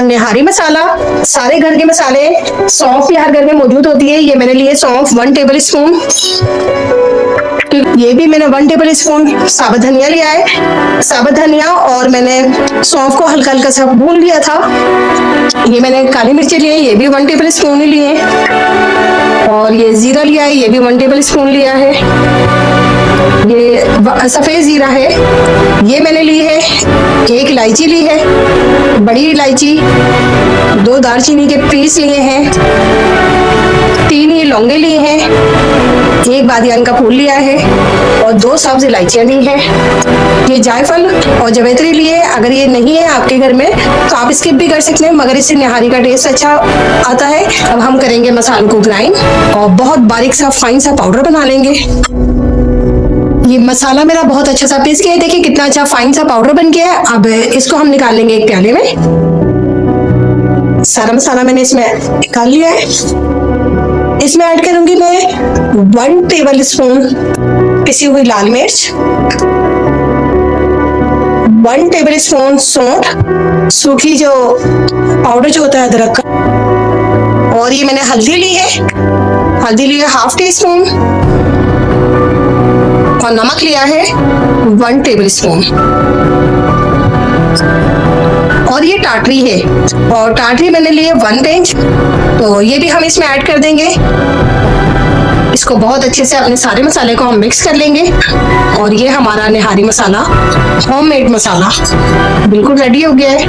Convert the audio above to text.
निहारी मसाला, सारे घर के मसाले, सौंफ भी हर घर में मौजूद होती है। ये मैंने लिए सौंफ 1 टेबल स्पून, ये भी मैंने 1 टेबल स्पून साबुत धनिया लिया है, साबुत धनिया, और मैंने सौंफ को हल्का हल्का सा भून लिया था। ये मैंने काली मिर्ची लिए, ये भी 1 टेबल स्पून ही लिए, और ये जीरा लिया है, ये भी 1 टेबल स्पून लिया है। ये सफेद जीरा है, ये मैंने ली है। 1 इलायची ली है, बड़ी इलायची, 2 दालचीनी के पीस लिए हैं, 3 ये लौंगे लिए हैं, 1 बादियान का फूल लिया है, और 2 सब्ज इलायचियां ली हैं। ये जायफल और जवेत्री लिए। अगर ये नहीं है आपके घर में तो आप स्किप भी कर सकते हैं, मगर इससे निहारी का टेस्ट अच्छा आता है। अब हम करेंगे मसालों को ग्राइंड और बहुत बारीक सा फाइन सा पाउडर बना लेंगे। ये मसाला मेरा बहुत अच्छा सा पीस गया है, देखिए कितना अच्छा फाइन सा पाउडर बन गया है। अब इसको हम निकाल लेंगे एक प्याले में। सारा मसाला मैंने इसमें निकाल लिया है। इसमें ऐड करूंगी मैं 1 टेबल स्पून पिसी हुई लाल मिर्च, 1 टेबल स्पून सौंठ, सूखी जो पाउडर जो होता है अदरक का, और ये मैंने हल्दी ली है, हल्दी ली है 1/2 टी स्पून, और नमक लिया है 1 टेबल स्पून, और ये टाटरी है, और टाटरी मैंने ली है 1 पिंच, तो ये भी हम इसमें ऐड कर देंगे। इसको बहुत अच्छे से अपने सारे मसाले को हम मिक्स कर लेंगे, और ये हमारा निहारी मसाला, होममेड मसाला बिल्कुल रेडी हो गया है।